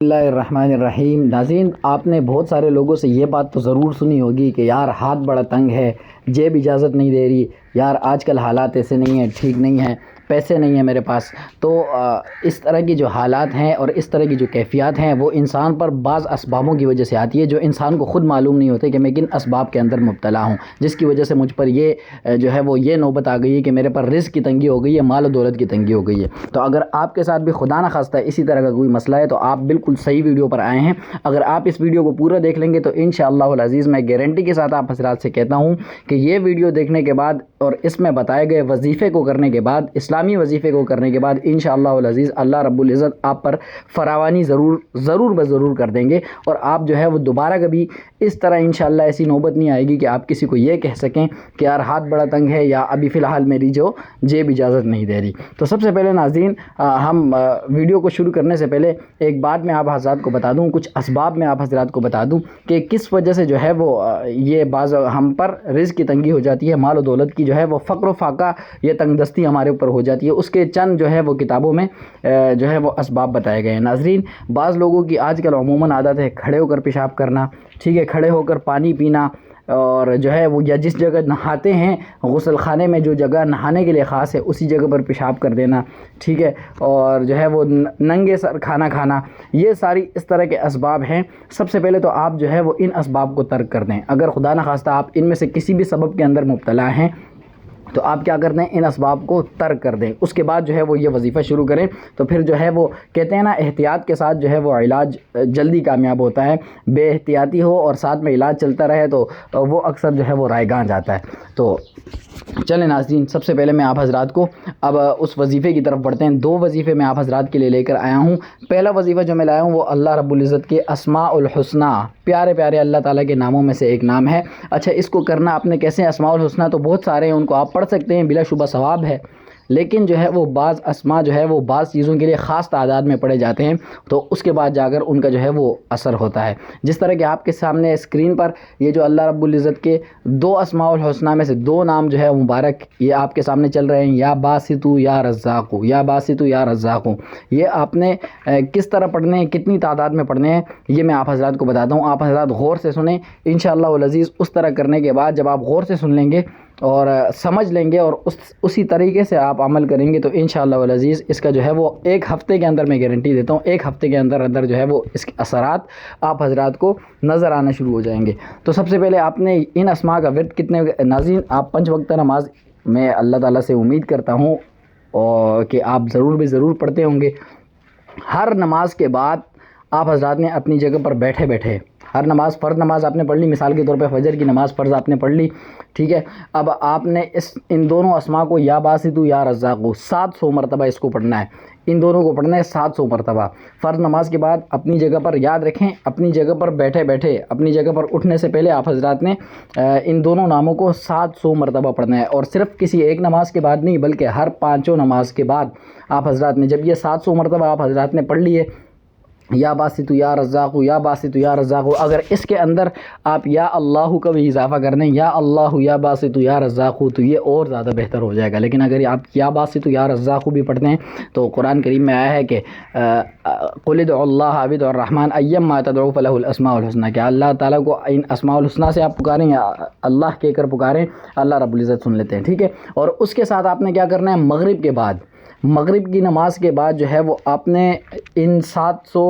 بسم اللہ الرحمن الرحیم۔ ناظرین، آپ نے بہت سارے لوگوں سے یہ بات تو ضرور سنی ہوگی کہ یار ہاتھ بڑا تنگ ہے، جیب اجازت نہیں دے رہی، یار آج کل حالات ایسے نہیں ہیں، ٹھیک نہیں ہیں، پیسے نہیں ہیں میرے پاس۔ تو اس طرح کی جو حالات ہیں اور اس طرح کی جو کیفیات ہیں وہ انسان پر بعض اسبابوں کی وجہ سے آتی ہے جو انسان کو خود معلوم نہیں ہوتے کہ میں کن اسباب کے اندر مبتلا ہوں، جس کی وجہ سے مجھ پر یہ نوبت آ گئی ہے کہ میرے پر رزق کی تنگی ہو گئی ہے، مال و دولت کی تنگی ہو گئی ہے۔ تو اگر آپ کے ساتھ بھی خدا نہ خواستہ اسی طرح کا کوئی مسئلہ ہے تو آپ بالکل صحیح ویڈیو پر آئے ہیں۔ اگر آپ اس ویڈیو کو پورا دیکھ لیں گے تو انشاءاللہ العزیز میں گارنٹی کے ساتھ آپ حضرات سے کہتا ہوں کہ یہ ویڈیو دیکھنے کے بعد اور اس میں بتائے گئے وظیفے کو کرنے کے بعد، اسلامی وظیفے کو کرنے کے بعد انشاءاللہ العزیز اللہ رب العزت آپ پر فراوانی ضرور کر دیں گے، اور آپ جو ہے وہ دوبارہ کبھی اس طرح انشاءاللہ ایسی نوبت نہیں آئے گی کہ آپ کسی کو یہ کہہ سکیں کہ یار ہاتھ بڑا تنگ ہے یا ابھی فی الحال میری جو جیب اجازت نہیں دے رہی۔ تو سب سے پہلے ناظرین، ہم ویڈیو کو شروع کرنے سے پہلے ایک بات میں آپ حضرات کو بتا دوں، کچھ اسباب میں آپ حضرات کو بتا دوں کہ کس وجہ سے جو ہے وہ یہ بعض ہم پر رزق کی تنگی ہو جاتی ہے، مال و دولت کی جو ہے وہ فقر و فاقہ، یہ تنگ دستی ہمارے اوپر ہو جاتی ہے۔ اس کے چند جو ہے وہ کتابوں میں جو ہے وہ اسباب بتائے گئے ہیں۔ ناظرین، بعض لوگوں کی آج کل عموماً عادت ہے کھڑے ہو کر پیشاب کرنا، ٹھیک ہے، کھڑے ہو کر پانی پینا، اور جو ہے وہ یا جس جگہ نہاتے ہیں غسل خانے میں جو جگہ نہانے کے لیے خاص ہے اسی جگہ پر پیشاب کر دینا، ٹھیک ہے، اور جو ہے وہ ننگے سر کھانا کھانا، یہ ساری اس طرح کے اسباب ہیں۔ سب سے پہلے تو آپ جو ہے وہ ان اسباب کو ترک کر دیں۔ اگر خدا نخواستہ آپ ان میں سے کسی بھی سبب کے اندر مبتلا ہیں تو آپ کیا کر دیں، ان اسباب کو ترک کر دیں، اس کے بعد جو ہے وہ یہ وظیفہ شروع کریں۔ تو پھر جو ہے وہ کہتے ہیں نا، احتیاط کے ساتھ جو ہے وہ علاج جلدی کامیاب ہوتا ہے، بے احتیاطی ہو اور ساتھ میں علاج چلتا رہے تو وہ اکثر جو ہے وہ رائیگاں جاتا ہے۔ تو چلیں ناظرین، سب سے پہلے میں آپ حضرات کو اب اس وظیفے کی طرف بڑھتے ہیں۔ دو وظیفے میں آپ حضرات کے لیے لے کر آیا ہوں۔ پہلا وظیفہ جو میں لایا ہوں وہ اللہ رب العزت کے اسماء الحسنی، پیارے پیارے اللہ تعالیٰ کے ناموں میں سے ایک نام ہے۔ اچھا، اس کو کرنا آپ نے کیسے؟ اسماء الحسنی تو بہت سارے ہیں، ان کو آپ پڑھ سکتے ہیں، بلا شبہ ثواب ہے، لیکن جو ہے وہ بعض اسماء جو ہے وہ بعض چیزوں کے لیے خاص تعداد میں پڑھے جاتے ہیں، تو اس کے بعد جا کر ان کا جو ہے وہ اثر ہوتا ہے۔ جس طرح کہ آپ کے سامنے اسکرین پر یہ جو اللہ رب العزت کے دو اسماء الحسنی میں سے دو نام جو ہے مبارک یہ آپ کے سامنے چل رہے ہیں، یا باسطو یا رزاقو، یا باسطو یا رزاقو، یہ آپ نے کس طرح پڑھنے ہیں، کتنی تعداد میں پڑھنے ہیں، یہ میں آپ حضرات کو بتاتا ہوں۔ آپ حضرات غور سے سنیں انشاءاللہ العزیز۔ اس طرح کرنے کے بعد جب آپ غور سے سن لیں گے اور سمجھ لیں گے اور اسی طریقے سے آپ عمل کریں گے تو انشاءاللہ العزیز اس کا جو ہے وہ ایک ہفتے کے اندر، میں گارنٹی دیتا ہوں، ایک ہفتے کے اندر جو ہے وہ اس کے اثرات آپ حضرات کو نظر آنا شروع ہو جائیں گے۔ تو سب سے پہلے آپ نے ان اسماء کا ورد کتنے، ناظرین آپ 5 وقتہ نماز میں اللہ تعالیٰ سے امید کرتا ہوں اور کہ آپ ضرور پڑھتے ہوں گے۔ ہر نماز کے بعد آپ حضرات نے اپنی جگہ پر بیٹھے بیٹھے، ہر نماز، فرض نماز آپ نے پڑھ لی، مثال کے طور پہ فجر کی نماز فرض آپ نے پڑھ لی، ٹھیک ہے، اب آپ نے ان دونوں اسماء کو، یا باسطو یا رزاقو، 700 مرتبہ اس کو پڑھنا ہے، ان دونوں کو پڑھنا ہے 700 مرتبہ فرض نماز کے بعد۔ اپنی جگہ پر یاد رکھیں، اپنی جگہ پر بیٹھے بیٹھے، اپنی جگہ پر اٹھنے سے پہلے آپ حضرات نے ان دونوں ناموں کو 700 مرتبہ پڑھنا ہے، اور صرف کسی ایک نماز کے بعد نہیں بلکہ ہر 5 نماز کے بعد آپ حضرات نے، جب یہ 700 مرتبہ آپ حضرات نے پڑھ لیے، یا باسطو یا رزاقو، یا باسطو یا رزاقو، اگر اس کے اندر آپ یا اللہ کا بھی اضافہ کر دیں، یا اللہ یا باسطو یا رزاقو، تو یہ اور زیادہ بہتر ہو جائے گا۔ لیکن اگر آپ یا باسطو یا رزاقو بھی پڑھتے ہیں تو قرآن کریم میں آیا ہے کہ قل ادعوا اللہ او ادعوا الرحمن ایما تدعوا فلہ الاسماء الحسنی، کہ اللہ تعالیٰ کو ان اسماء الحسنی سے آپ پکاریں یا اللہ کہہ کر پکاریں، اللہ رب العزت سن لیتے ہیں، ٹھیک ہے۔ اور اس کے ساتھ آپ نے کیا کرنا ہے، مغرب کی نماز کے بعد جو ہے وہ آپ نے ان 700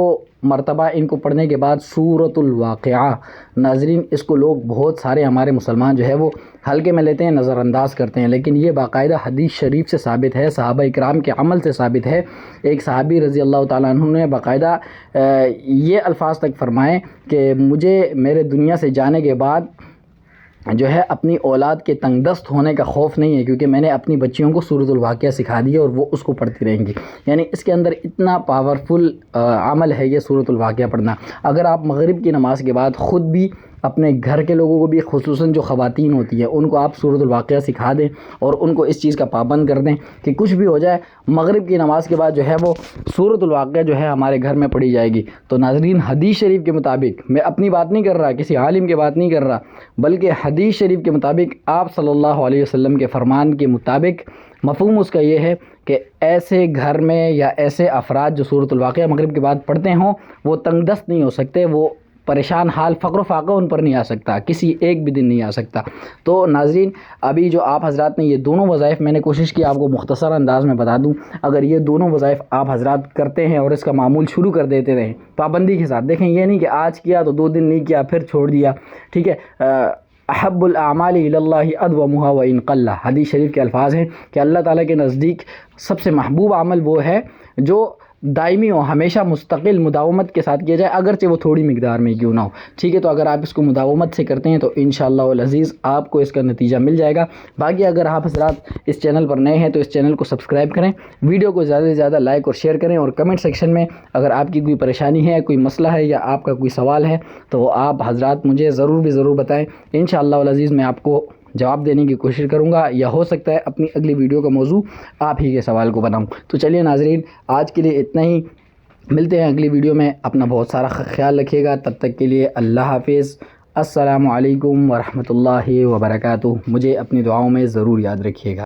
مرتبہ ان کو پڑھنے کے بعد سورۃ الواقعہ، ناظرین اس کو لوگ بہت سارے ہمارے مسلمان جو ہے وہ ہلکے میں لیتے ہیں، نظر انداز کرتے ہیں، لیکن یہ باقاعدہ حدیث شریف سے ثابت ہے، صحابہ اکرام کے عمل سے ثابت ہے۔ ایک صحابی رضی اللہ تعالیٰ عنہ نے باقاعدہ یہ الفاظ تک فرمائے کہ مجھے میرے دنیا سے جانے کے بعد جو ہے اپنی اولاد کے تنگ دست ہونے کا خوف نہیں ہے، کیونکہ میں نے اپنی بچیوں کو سورۃ الواقعہ سکھا دی ہے اور وہ اس کو پڑھتی رہیں گی۔ یعنی اس کے اندر اتنا پاورفل عمل ہے یہ سورۃ الواقعہ پڑھنا۔ اگر آپ مغرب کی نماز کے بعد خود بھی اپنے گھر کے لوگوں کو بھی، خصوصاً جو خواتین ہوتی ہیں ان کو آپ سورۃ الواقعہ سکھا دیں اور ان کو اس چیز کا پابند کر دیں کہ کچھ بھی ہو جائے مغرب کی نماز کے بعد جو ہے وہ سورۃ الواقعہ جو ہے ہمارے گھر میں پڑھی جائے گی، تو ناظرین حدیث شریف کے مطابق، میں اپنی بات نہیں کر رہا، کسی عالم کی بات نہیں کر رہا، بلکہ حدیث شریف کے مطابق آپ صلی اللہ علیہ وسلم کے فرمان کے مطابق مفہوم اس کا یہ ہے کہ ایسے گھر میں یا ایسے افراد جو سورۃ الواقعہ مغرب کے بعد پڑھتے ہوں وہ تنگ دست نہیں ہو سکتے، وہ پریشان حال فقر و فاقہ ان پر نہیں آ سکتا، کسی ایک بھی دن نہیں آ سکتا۔ تو ناظرین ابھی جو آپ حضرات نے یہ دونوں وظائف میں نے کوشش کی آپ کو مختصر انداز میں بتا دوں، اگر یہ دونوں وظائف آپ حضرات کرتے ہیں اور اس کا معمول شروع کر دیتے رہیں پابندی کے ساتھ، دیکھیں یہ نہیں کہ آج کیا تو 2 دن نہیں کیا پھر چھوڑ دیا، ٹھیک ہے۔ احب الاعمال الی اللہ ادومها وان قل، حدیث شریف کے الفاظ ہیں کہ اللہ تعالیٰ کے نزدیک سب سے محبوب عمل وہ ہے جو دائمی ہو، ہمیشہ مستقل مداومت کے ساتھ کیا جائے، اگرچہ وہ تھوڑی مقدار میں کیوں نہ ہو، ٹھیک ہے۔ تو اگر آپ اس کو مداومت سے کرتے ہیں تو انشاءاللہ العزیز آپ کو اس کا نتیجہ مل جائے گا۔ باقی اگر آپ حضرات اس چینل پر نئے ہیں تو اس چینل کو سبسکرائب کریں، ویڈیو کو زیادہ سے زیادہ لائک اور شیئر کریں، اور کمنٹ سیکشن میں اگر آپ کی کوئی پریشانی ہے، کوئی مسئلہ ہے یا آپ کا کوئی سوال ہے تو آپ حضرات مجھے ضرور بتائیں، انشاءاللہ العزیز میں آپ کو جواب دینے کی کوشش کروں گا، یا ہو سکتا ہے اپنی اگلی ویڈیو کا موضوع آپ ہی کے سوال کو بناؤں۔ تو چلیے ناظرین آج کے لیے اتنا ہی، ملتے ہیں اگلی ویڈیو میں، اپنا بہت سارا خیال رکھیے گا، تب تک کے لیے اللہ حافظ، السلام علیکم ورحمۃ اللہ وبرکاتہ۔ مجھے اپنی دعاؤں میں ضرور یاد رکھیے گا۔